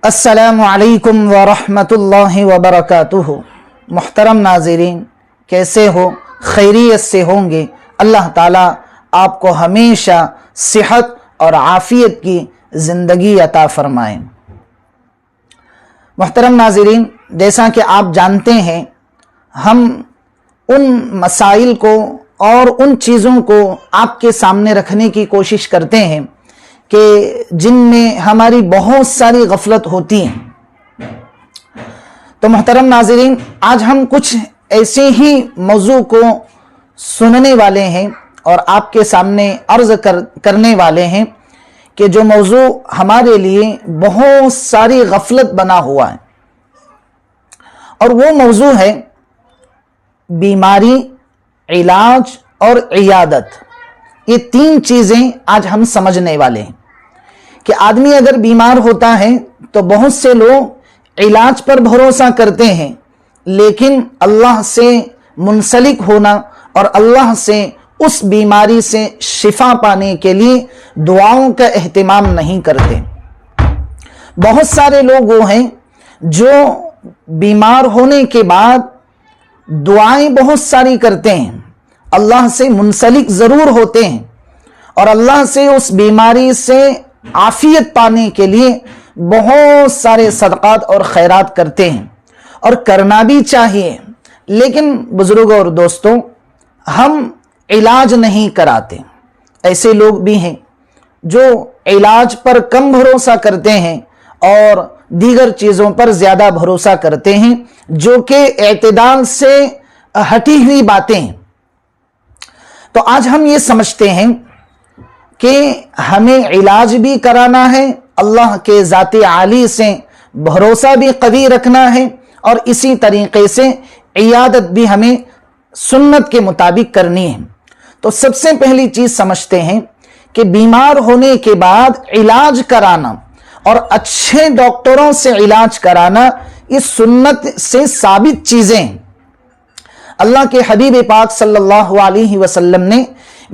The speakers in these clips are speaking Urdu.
السلام علیکم ورحمۃ اللہ وبرکاتہ۔ محترم ناظرین، کیسے ہو؟ خیریت سے ہوں گے؟ اللہ تعالیٰ آپ کو ہمیشہ صحت اور عافیت کی زندگی عطا فرمائیں۔ محترم ناظرین، جیسا کہ آپ جانتے ہیں، ہم ان مسائل کو اور ان چیزوں کو آپ کے سامنے رکھنے کی کوشش کرتے ہیں کہ جن میں ہماری بہت ساری غفلت ہوتی ہیں۔ تو محترم ناظرین، آج ہم کچھ ایسے ہی موضوع کو سننے والے ہیں اور آپ کے سامنے عرض کرنے والے ہیں کہ جو موضوع ہمارے لیے بہت ساری غفلت بنا ہوا ہے، اور وہ موضوع ہے بیماری، علاج اور عیادت۔ یہ تین چیزیں آج ہم سمجھنے والے ہیں کہ آدمی اگر بیمار ہوتا ہے تو بہت سے لوگ علاج پر بھروسہ کرتے ہیں، لیکن اللہ سے منسلک ہونا اور اللہ سے اس بیماری سے شفا پانے کے لیے دعاؤں کا اہتمام نہیں کرتے۔ بہت سارے لوگ وہ ہیں جو بیمار ہونے کے بعد دعائیں بہت ساری کرتے ہیں، اللہ سے منسلک ضرور ہوتے ہیں اور اللہ سے اس بیماری سے عافیت پانے کے لیے بہت سارے صدقات اور خیرات کرتے ہیں، اور کرنا بھی چاہیے، لیکن بزرگوں اور دوستوں، ہم علاج نہیں کراتے۔ ایسے لوگ بھی ہیں جو علاج پر کم بھروسہ کرتے ہیں اور دیگر چیزوں پر زیادہ بھروسہ کرتے ہیں، جو کہ اعتدال سے ہٹی ہوئی باتیں ہیں۔ تو آج ہم یہ سمجھتے ہیں کہ ہمیں علاج بھی کرانا ہے، اللہ کے ذات عالی سے بھروسہ بھی قوی رکھنا ہے، اور اسی طریقے سے عیادت بھی ہمیں سنت کے مطابق کرنی ہے۔ تو سب سے پہلی چیز سمجھتے ہیں کہ بیمار ہونے کے بعد علاج کرانا اور اچھے ڈاکٹروں سے علاج کرانا، یہ سنت سے ثابت چیزیں ہیں۔ اللہ کے حبیب پاک صلی اللہ علیہ وسلم نے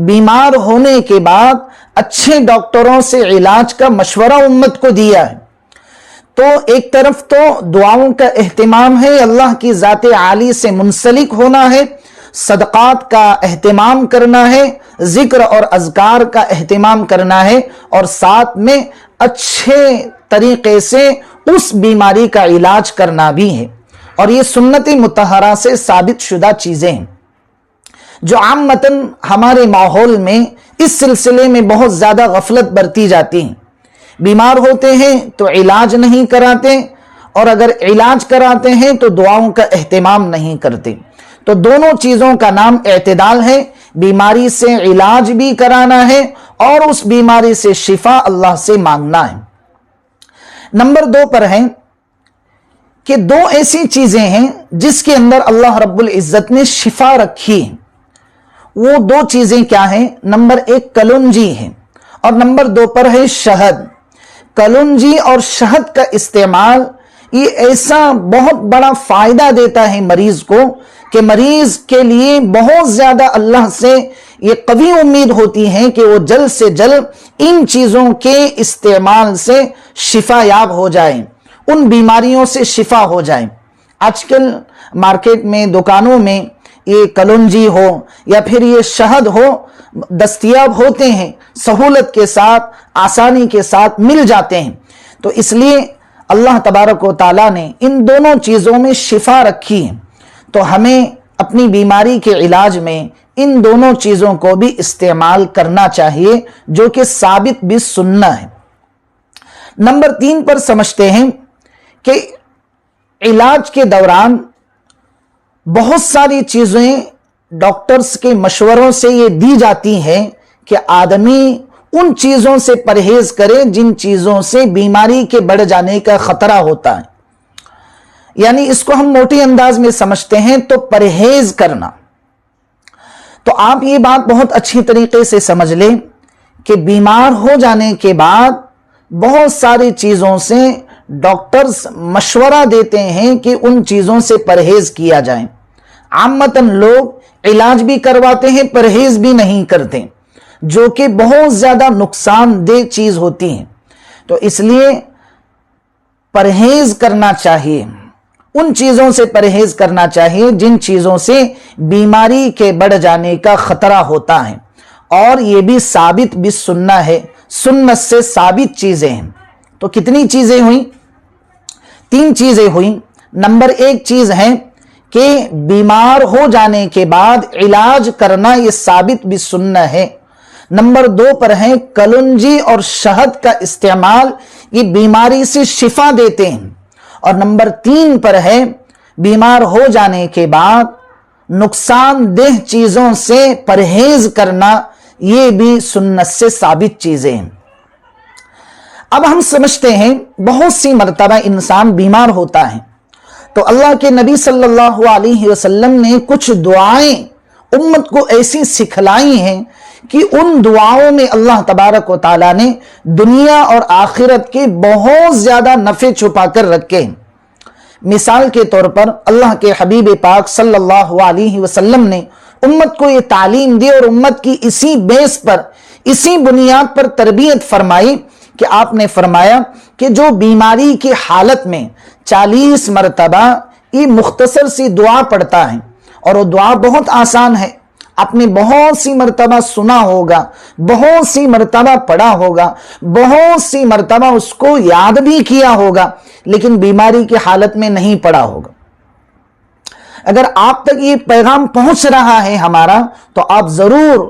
بیمار ہونے کے بعد اچھے ڈاکٹروں سے علاج کا مشورہ امت کو دیا ہے۔ تو ایک طرف تو دعاؤں کا اہتمام ہے، اللہ کی ذات عالی سے منسلک ہونا ہے، صدقات کا اہتمام کرنا ہے، ذکر اور اذکار کا اہتمام کرنا ہے، اور ساتھ میں اچھے طریقے سے اس بیماری کا علاج کرنا بھی ہے، اور یہ سنت مطہرہ سے ثابت شدہ چیزیں ہیں جو عامتاً ہمارے ماحول میں اس سلسلے میں بہت زیادہ غفلت برتی جاتی ہیں۔ بیمار ہوتے ہیں تو علاج نہیں کراتے، اور اگر علاج کراتے ہیں تو دعاؤں کا اہتمام نہیں کرتے۔ تو دونوں چیزوں کا نام اعتدال ہے۔ بیماری سے علاج بھی کرانا ہے اور اس بیماری سے شفا اللہ سے مانگنا ہے۔ نمبر 2 پر ہے کہ دو ایسی چیزیں ہیں جس کے اندر اللہ رب العزت نے شفا رکھی ہے۔ وہ دو چیزیں کیا ہیں؟ نمبر 1 کلونجی ہے، اور نمبر 2 پر ہے شہد۔ کلونجی اور شہد کا استعمال یہ ایسا بہت بڑا فائدہ دیتا ہے مریض کو کہ مریض کے لیے بہت زیادہ اللہ سے یہ قوی امید ہوتی ہے کہ وہ جلد سے جلد ان چیزوں کے استعمال سے شفا یاب ہو جائے، ان بیماریوں سے شفا ہو جائے۔ آج کل مارکیٹ میں، دکانوں میں یہ کلونجی ہو یا پھر یہ شہد ہو دستیاب ہوتے ہیں، سہولت کے ساتھ، آسانی کے ساتھ مل جاتے ہیں۔ تو اس لیے اللہ تبارک و تعالیٰ نے ان دونوں چیزوں میں شفا رکھی ہے، تو ہمیں اپنی بیماری کے علاج میں ان دونوں چیزوں کو بھی استعمال کرنا چاہیے، جو کہ ثابت بھی سننا ہے۔ نمبر 3 پر سمجھتے ہیں کہ علاج کے دوران بہت ساری چیزیں ڈاکٹرز کے مشوروں سے یہ دی جاتی ہیں کہ آدمی ان چیزوں سے پرہیز کرے جن چیزوں سے بیماری کے بڑھ جانے کا خطرہ ہوتا ہے۔ یعنی اس کو ہم موٹی انداز میں سمجھتے ہیں تو پرہیز کرنا۔ تو آپ یہ بات بہت اچھی طریقے سے سمجھ لیں کہ بیمار ہو جانے کے بعد بہت ساری چیزوں سے ڈاکٹرز مشورہ دیتے ہیں کہ ان چیزوں سے پرہیز کیا جائے۔ عامتاً لوگ علاج بھی کرواتے ہیں، پرہیز بھی نہیں کرتے، جو کہ بہت زیادہ نقصان دہ چیز ہوتی ہے۔ تو اس لیے پرہیز کرنا چاہیے، ان چیزوں سے پرہیز کرنا چاہیے جن چیزوں سے بیماری کے بڑھ جانے کا خطرہ ہوتا ہے، اور یہ بھی ثابت بھی سننا ہے، سنت سے ثابت چیزیں ہیں۔ تو کتنی چیزیں ہوئیں؟ 3 چیزیں ہوئیں۔ نمبر 1 چیز ہے کہ بیمار ہو جانے کے بعد علاج کرنا، یہ ثابت بھی سننا ہے۔ نمبر 2 پر ہے کلنجی اور شہد کا استعمال، یہ بیماری سے شفا دیتے ہیں۔ اور نمبر 3 پر ہے بیمار ہو جانے کے بعد نقصان دہ چیزوں سے پرہیز کرنا، یہ بھی سنت سے ثابت چیزیں ہیں۔ اب ہم سمجھتے ہیں بہت سی مرتبہ انسان بیمار ہوتا ہے تو اللہ کے نبی صلی اللہ علیہ وسلم نے کچھ دعائیں امت کو ایسی سکھلائی ہیں کہ ان دعاؤں میں اللہ تبارک و تعالیٰ نے دنیا اور آخرت کے بہت زیادہ نفع چھپا کر رکھے ہیں۔ مثال کے طور پر اللہ کے حبیب پاک صلی اللہ علیہ وسلم نے امت کو یہ تعلیم دی اور امت کی اسی بیس پر، اسی بنیاد پر تربیت فرمائی کہ آپ نے فرمایا کہ جو بیماری کی حالت میں 40 مرتبہ یہ مختصر سی دعا پڑھتا ہے، اور وہ دعا بہت آسان ہے، آپ نے بہت سی مرتبہ سنا ہوگا، بہت سی مرتبہ پڑھا ہوگا، بہت سی مرتبہ اس کو یاد بھی کیا ہوگا، لیکن بیماری کی حالت میں نہیں پڑھا ہوگا۔ اگر آپ تک یہ پیغام پہنچ رہا ہے ہمارا، تو آپ ضرور،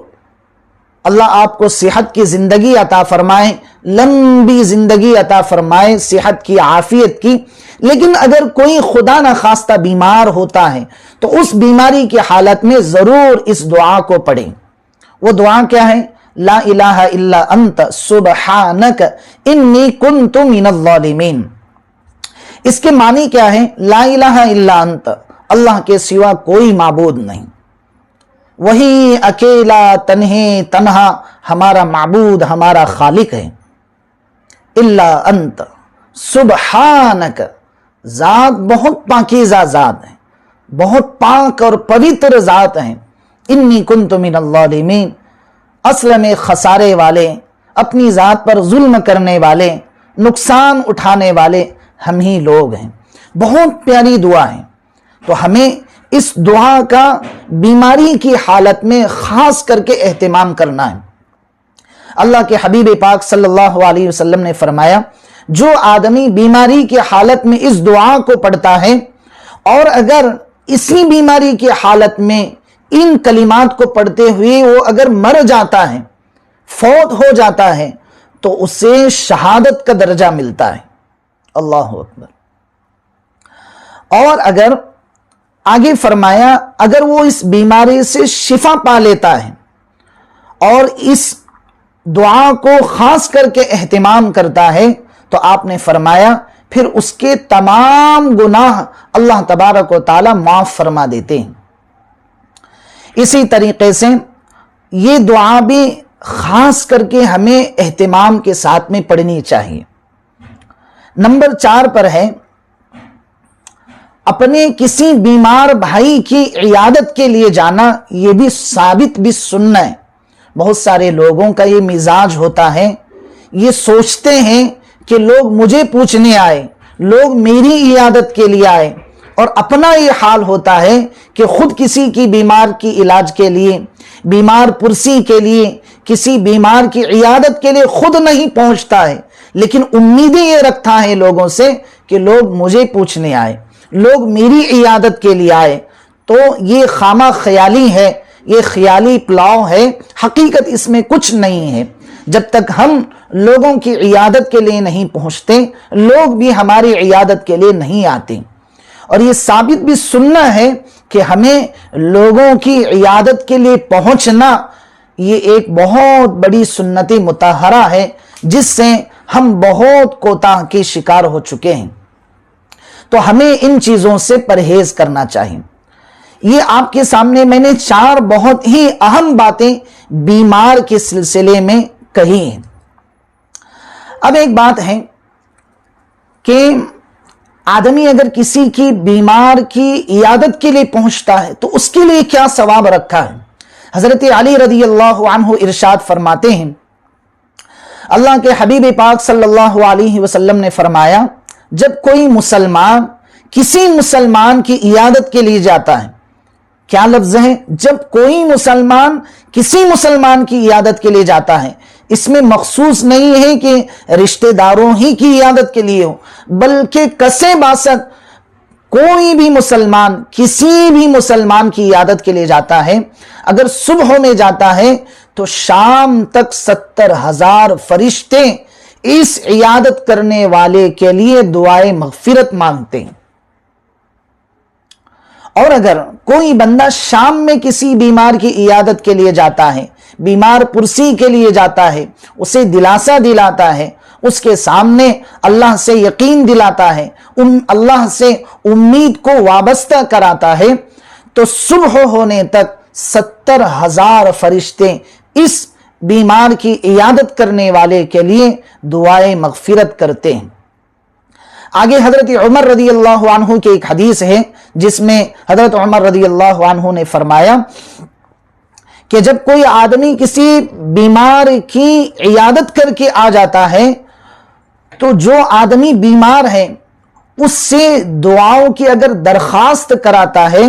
اللہ آپ کو صحت کی زندگی عطا فرمائے، لمبی زندگی عطا فرمائے، صحت کی، عافیت کی۔ لیکن اگر کوئی خدا نخواستہ بیمار ہوتا ہے تو اس بیماری کی حالت میں ضرور اس دعا کو پڑھیں۔ وہ دعا کیا ہے؟ لا الہ الا انت سبحانک انی کنت من الظالمین۔ اس کے معنی کیا ہے؟ لا الہ الا انت، اللہ کے سوا کوئی معبود نہیں، وہی اکیلا تنہا ہمارا معبود، ہمارا خالق ہے۔ الا انت، سبحانک، ذات بہت پاکیزہ ذات ہے، بہت پاک اور پوتر ذات ہیں۔ انی کنت من الظالمین، اصل میں خسارے والے، اپنی ذات پر ظلم کرنے والے، نقصان اٹھانے والے ہم ہی لوگ ہیں۔ بہت پیاری دعا ہے، تو ہمیں اس دعا کا بیماری کی حالت میں خاص کر کے اہتمام کرنا ہے۔ اللہ کے حبیب پاک صلی اللہ علیہ وسلم نے فرمایا، جو آدمی بیماری کی حالت میں اس دعا کو پڑھتا ہے اور اگر اسی بیماری کی حالت میں ان کلمات کو پڑھتے ہوئے وہ اگر مر جاتا ہے، فوت ہو جاتا ہے، تو اسے شہادت کا درجہ ملتا ہے۔ اللہ اکبر۔ اور اگر آگے فرمایا، اگر وہ اس بیماری سے شفا پا لیتا ہے اور اس دعا کو خاص کر کے اہتمام کرتا ہے، تو آپ نے فرمایا پھر اس کے تمام گناہ اللہ تبارک و تعالی معاف فرما دیتے ہیں۔ اسی طریقے سے یہ دعا بھی خاص کر کے ہمیں اہتمام کے ساتھ میں پڑھنی چاہیے۔ نمبر 4 پر ہے اپنے کسی بیمار بھائی کی عیادت کے لیے جانا، یہ بھی ثابت بھی سننا ہے۔ بہت سارے لوگوں کا یہ مزاج ہوتا ہے، یہ سوچتے ہیں کہ لوگ مجھے پوچھنے آئے، لوگ میری عیادت کے لیے آئے، اور اپنا یہ حال ہوتا ہے کہ خود کسی کی بیمار کی علاج کے لیے، بیمار پرسی کے لیے، کسی بیمار کی عیادت کے لیے خود نہیں پہنچتا ہے، لیکن امیدیں یہ رکھتا ہے لوگوں سے کہ لوگ مجھے پوچھنے آئے، لوگ میری عیادت کے لیے آئے۔ تو یہ خامہ خیالی ہے، یہ خیالی پلاؤ ہے، حقیقت اس میں کچھ نہیں ہے۔ جب تک ہم لوگوں کی عیادت کے لیے نہیں پہنچتے، لوگ بھی ہماری عیادت کے لیے نہیں آتے۔ اور یہ ثابت بھی سننا ہے کہ ہمیں لوگوں کی عیادت کے لیے پہنچنا، یہ ایک بہت بڑی سنت مطہرہ ہے جس سے ہم بہت کوتاہ کے شکار ہو چکے ہیں۔ تو ہمیں ان چیزوں سے پرہیز کرنا چاہیے۔ یہ آپ کے سامنے میں نے 4 بہت ہی اہم باتیں بیمار کے سلسلے میں کہی ہیں۔ اب ایک بات ہے کہ آدمی اگر کسی کی بیمار کی عیادت کے لیے پہنچتا ہے تو اس کے لیے کیا ثواب رکھا ہے۔ حضرت علی رضی اللہ عنہ ارشاد فرماتے ہیں، اللہ کے حبیب پاک صلی اللہ علیہ وسلم نے فرمایا، جب کوئی مسلمان کسی مسلمان کی عیادت کے لیے جاتا ہے، کیا لفظ ہے؟ جب کوئی مسلمان کسی مسلمان کی عیادت کے لیے جاتا ہے، اس میں مخصوص نہیں ہے کہ رشتہ داروں ہی کی عیادت کے لیے ہو، بلکہ کسے باسط کوئی بھی مسلمان کسی بھی مسلمان کی عیادت کے لیے جاتا ہے، اگر صبح میں جاتا ہے تو شام تک 70,000 فرشتے اس عیادت کرنے والے کے لیے دعائے مغفرت مانگتے ہیں۔ اور اگر کوئی بندہ شام میں کسی بیمار کی عیادت کے لیے جاتا ہے، بیمار پرسی کے لیے جاتا ہے، اسے دلاسا دلاتا ہے، اس کے سامنے اللہ سے یقین دلاتا ہے، اللہ سے امید کو وابستہ کراتا ہے، تو صبح ہونے تک 70,000 فرشتے اس بیمار کی عیادت کرنے والے کے لیے دعائے مغفرت کرتے ہیں۔ آگے حضرت عمر رضی اللہ عنہ کی ایک حدیث ہے جس میں حضرت عمر رضی اللہ عنہ نے فرمایا کہ جب کوئی آدمی کسی بیمار کی عیادت کر کے آ جاتا ہے تو جو آدمی بیمار ہے اس سے دعاؤں کی اگر درخواست کراتا ہے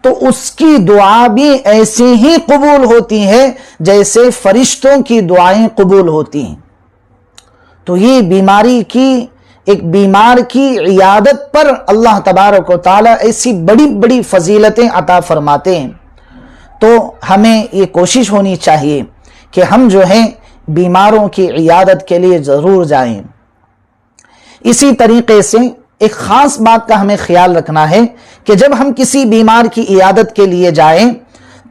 تو اس کی دعا بھی ایسی ہی قبول ہوتی ہے جیسے فرشتوں کی دعائیں قبول ہوتی ہیں۔ تو یہ ایک بیمار کی عیادت پر اللہ تبارک و تعالی ایسی بڑی بڑی فضیلتیں عطا فرماتے ہیں۔ تو ہمیں یہ کوشش ہونی چاہیے کہ ہم جو ہیں بیماروں کی عیادت کے لیے ضرور جائیں۔ اسی طریقے سے ایک خاص بات کا ہمیں خیال رکھنا ہے کہ جب ہم کسی بیمار کی عیادت کے لیے جائیں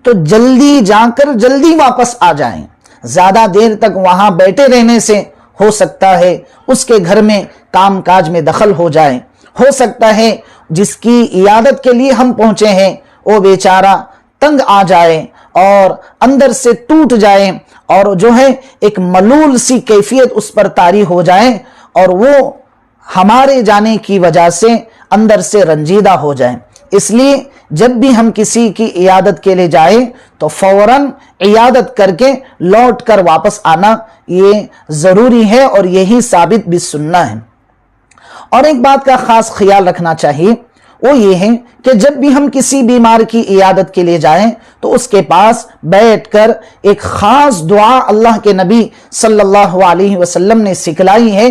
تو جلدی جا کر جلدی واپس آ جائیں۔ زیادہ دیر تک وہاں بیٹھے رہنے سے ہو سکتا ہے اس کے گھر میں کام کاج میں دخل ہو جائے، ہو سکتا ہے جس کی عیادت کے لیے ہم پہنچے ہیں وہ بیچارہ تنگ آ جائے اور اندر سے ٹوٹ جائے اور جو ہے ایک ملول سی کیفیت اس پر طاری ہو جائے اور وہ ہمارے جانے کی وجہ سے اندر سے رنجیدہ ہو جائیں۔ اس لیے جب بھی ہم کسی کی عیادت کے لیے جائیں تو فوراً عیادت کر کے لوٹ کر واپس آنا یہ ضروری ہے اور یہی ثابت بھی سننا ہے۔ اور ایک بات کا خاص خیال رکھنا چاہیے، وہ یہ ہے کہ جب بھی ہم کسی بیمار کی عیادت کے لیے جائیں تو اس کے پاس بیٹھ کر ایک خاص دعا اللہ کے نبی صلی اللہ علیہ وسلم نے سکھلائی ہے،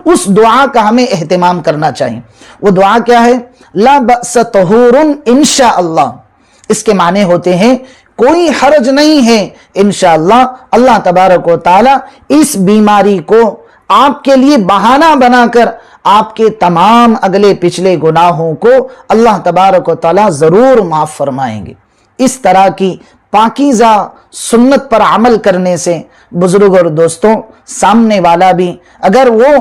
اس دعا کا ہمیں اہتمام کرنا چاہیے۔ وہ دعا کیا ہے؟ لا بأس طہور انشاءاللہ۔ اس کے معنی ہوتے ہیں کوئی حرج نہیں ہے انشاءاللہ اللہ تبارک و تعالی اس بیماری کو آپ کے لیے بہانہ بنا کر آپ کے تمام اگلے پچھلے گناہوں کو اللہ تبارک و تعالی ضرور معاف فرمائیں گے۔ اس طرح کی پاکیزہ سنت پر عمل کرنے سے بزرگ اور دوستوں، سامنے والا بھی اگر وہ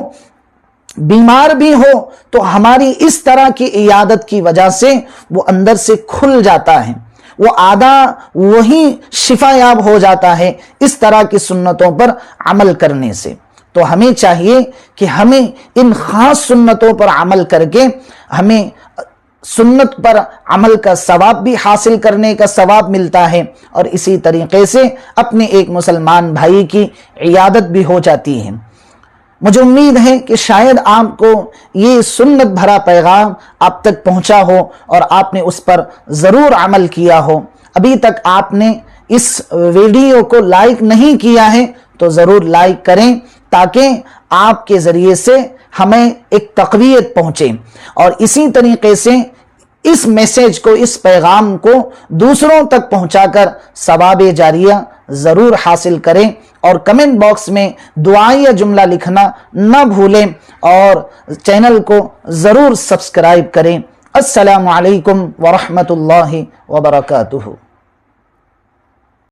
بیمار بھی ہو تو ہماری اس طرح کی عیادت کی وجہ سے وہ اندر سے کھل جاتا ہے، وہ آدھا وہی شفا یاب ہو جاتا ہے اس طرح کی سنتوں پر عمل کرنے سے۔ تو ہمیں چاہیے کہ ہمیں ان خاص سنتوں پر عمل کر کے ہمیں سنت پر عمل کا ثواب بھی حاصل کرنے کا ثواب ملتا ہے اور اسی طریقے سے اپنے ایک مسلمان بھائی کی عیادت بھی ہو جاتی ہے۔ مجھے امید ہے کہ شاید آپ کو یہ سنت بھرا پیغام آپ تک پہنچا ہو اور آپ نے اس پر ضرور عمل کیا ہو۔ ابھی تک آپ نے اس ویڈیو کو لائک نہیں کیا ہے تو ضرور لائک کریں تاکہ آپ کے ذریعے سے ہمیں ایک تقویت پہنچے، اور اسی طریقے سے اس میسیج کو، اس پیغام کو دوسروں تک پہنچا کر ثواب جاریہ ضرور حاصل کریں، اور کمنٹ باکس میں دعائیہ جملہ لکھنا نہ بھولیں اور چینل کو ضرور سبسکرائب کریں۔ السلام علیکم ورحمۃ اللہ وبرکاتہ۔